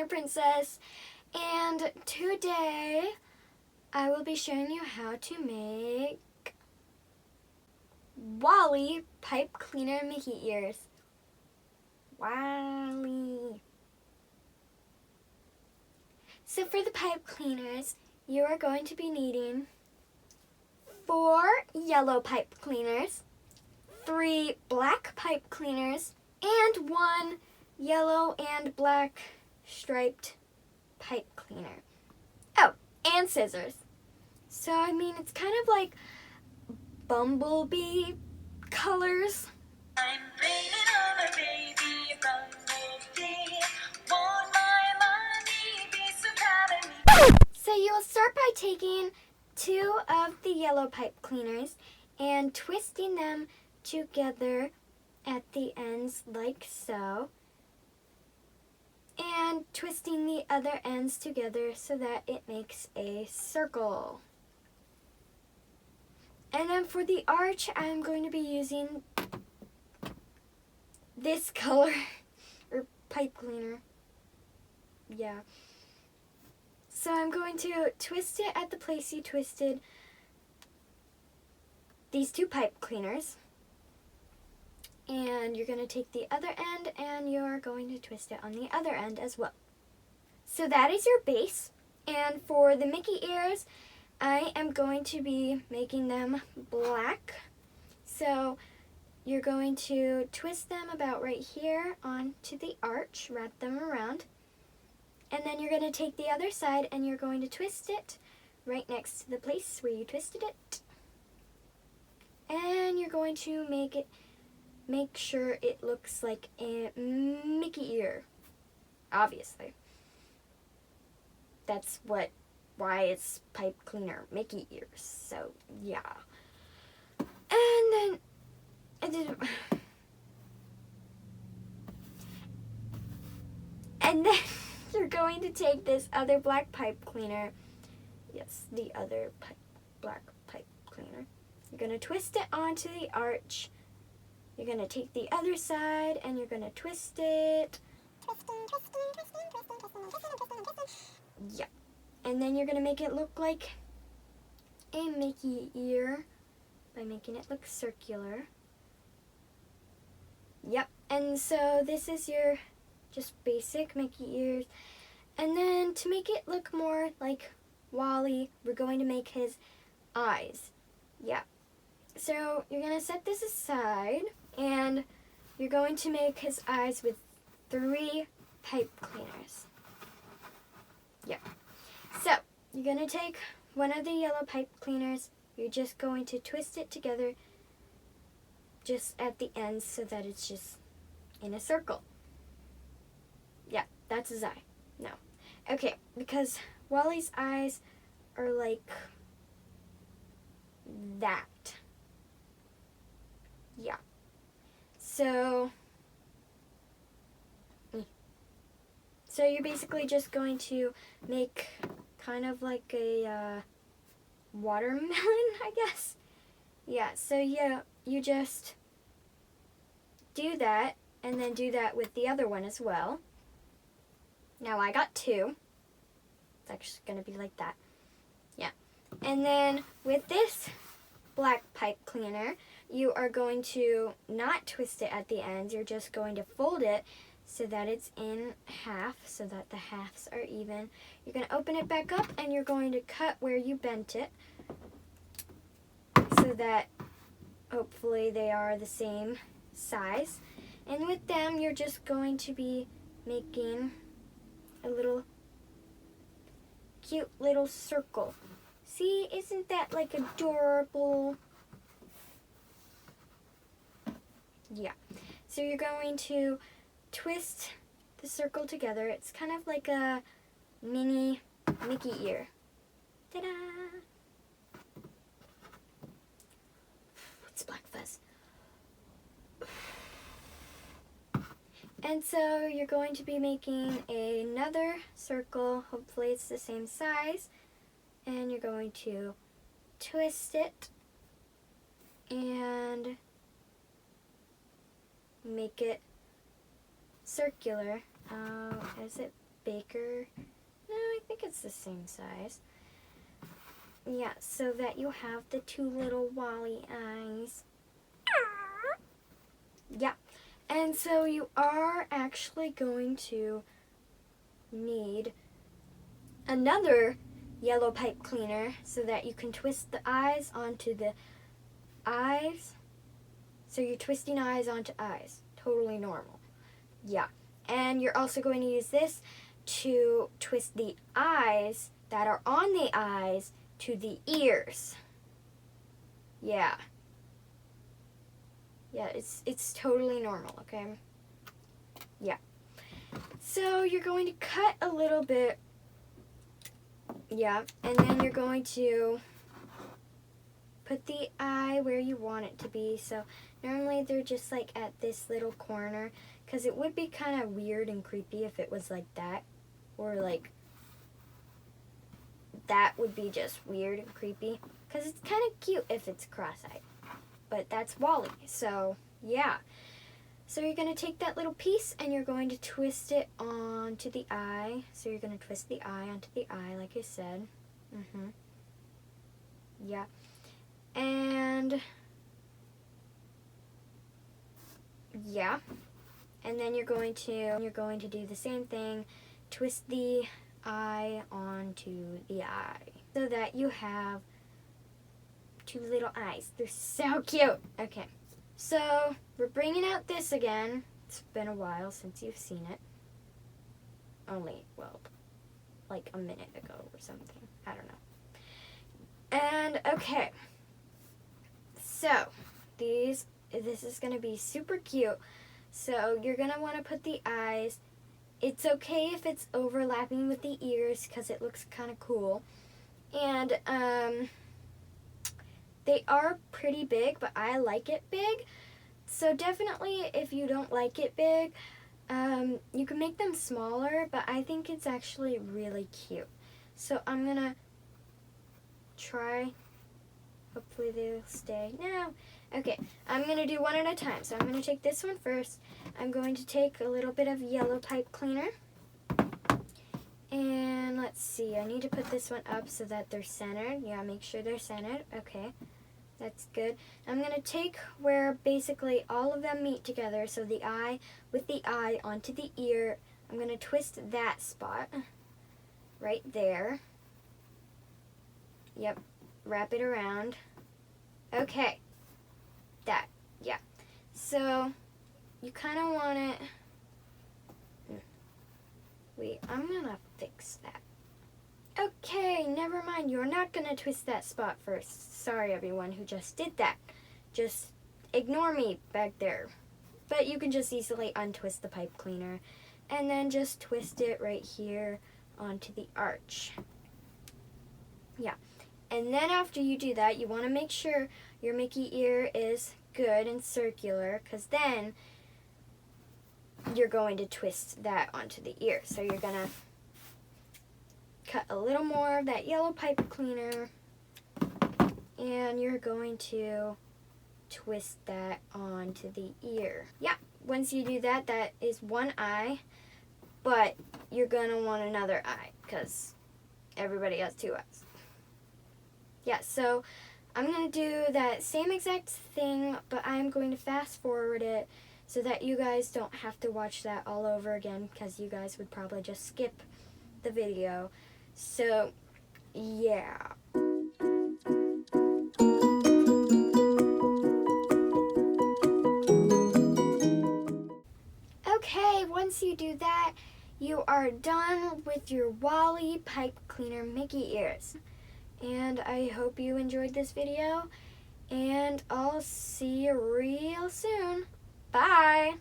Cleaner Princess, and today I will be showing you how to make Wally Pipe Cleaner Mickey Ears. Wally. So for the pipe cleaners, you are going to be needing 4 yellow pipe cleaners, 3 black pipe cleaners, and 1 yellow and black striped pipe cleaner. Oh, and scissors. So, I mean, it's kind of like bumblebee colors. I'm bringing on a baby bumblebee. Want my money, be so proud of me. So you'll start by taking 2 of the yellow pipe cleaners and twisting them together at the ends like so. And twisting the other ends together so that it makes a circle. And then for the arch, I'm going to be using this color, or pipe cleaner. Yeah. So I'm going to twist it at the place you twisted these 2 pipe cleaners. And you're going to take the other end and you're going to twist it on the other end as well. So that is your base. And for the Mickey ears, I am going to be making them black. So you're going to twist them about right here onto the arch, wrap them around. And then you're going to take the other side and you're going to twist it right next to the place where you twisted it. And you're going to make sure it looks like a Mickey ear. Obviously. That's why it's pipe cleaner Mickey ears. So, yeah. And then you're going to take this other black pipe cleaner. Yes, the other black pipe cleaner. You're going to twist it onto the arch. You're going to take the other side and you're going to twist it. Yeah. And then you're going to make it look like a Mickey ear by making it look circular. Yep. And so this is your just basic Mickey ears. And then to make it look more like Wally, we're going to make his eyes. Yeah. So you're going to set this aside and you're going to make his eyes with 3 pipe cleaners. Yeah. So you're going to take one of the yellow pipe cleaners. You're just going to twist it together just at the ends so that it's just in a circle. Yeah, that's his eye. No. Okay, because Wally's eyes are like that. Yeah. So you're basically just going to make kind of like a watermelon, I guess. Yeah, so yeah, you just do that and then do that with the other one as well. Now I got 2. It's actually going to be like that. Yeah. And then with this black pipe cleaner, you are going to not twist it at the ends. You're just going to fold it so that it's in half, so that the halves are even. You're going to open it back up and you're going to cut where you bent it so that hopefully they are the same size. And with them, you're just going to be making a little cute little circle. See, isn't that like adorable? Yeah. So you're going to twist the circle together. It's kind of like a mini Mickey ear. Ta-da! It's black fuzz. And so you're going to be making another circle. Hopefully it's the same size. And you're going to twist it and make it circular. Is it bigger. No, I think it's the same size. Yeah, so that you have the two little Wally eyes. Yeah, and so you are actually going to need another yellow pipe cleaner so that you can twist the eyes onto the eyes. So you're twisting eyes onto eyes. Totally normal. Yeah. And you're also going to use this to twist the eyes that are on the eyes to the ears. Yeah. Yeah, it's totally normal, okay? Yeah. So you're going to cut a little bit. Yeah, and then you're going to put the eye where you want it to be. So normally they're just like at this little corner, because it would be kind of weird and creepy if it was like that, or like that would be just weird and creepy, because it's kind of cute if it's cross-eyed, but that's Wally. So yeah, so you're going to take that little piece and you're going to twist it onto the eye. So you're going to twist the eye onto the eye, like I said. Yeah. And yeah, and then you're going to do the same thing, twist the eye onto the eye so that you have two little eyes. They're so cute. Okay, so we're bringing out this again. It's been a while since you've seen it. Only, well, like a minute ago or something. I don't know. And okay. So, this is going to be super cute. So, you're going to want to put the eyes. It's okay if it's overlapping with the ears because it looks kind of cool. And they are pretty big, but I like it big. So, definitely if you don't like it big, you can make them smaller, but I think it's actually really cute. So, I'm going to try. Hopefully they'll stay. No. Okay, I'm going to do one at a time. So I'm going to take this one first. I'm going to take a little bit of yellow pipe cleaner. And let's see. I need to put this one up so that they're centered. Yeah, make sure they're centered. Okay, that's good. I'm going to take where basically all of them meet together. So the eye with the eye onto the ear. I'm going to twist that spot right there. Yep. Wrap it around. Okay. That. Yeah. So, you kind of want it... Wait, I'm going to fix that. Okay, never mind. You're not going to twist that spot first. Sorry, everyone who just did that. Just ignore me back there. But you can just easily untwist the pipe cleaner. And then just twist it right here onto the arch. Yeah. And then after you do that, you want to make sure your Mickey ear is good and circular, because then you're going to twist that onto the ear. So you're going to cut a little more of that yellow pipe cleaner, and you're going to twist that onto the ear. Yeah, once you do that, that is one eye, but you're going to want another eye, because everybody has two eyes. Yeah, so I'm going to do that same exact thing, but I'm going to fast forward it so that you guys don't have to watch that all over again, because you guys would probably just skip the video. So, yeah. Okay, once you do that, you are done with your Wally pipe cleaner Mickey ears. And I hope you enjoyed this video, and I'll see you real soon. Bye!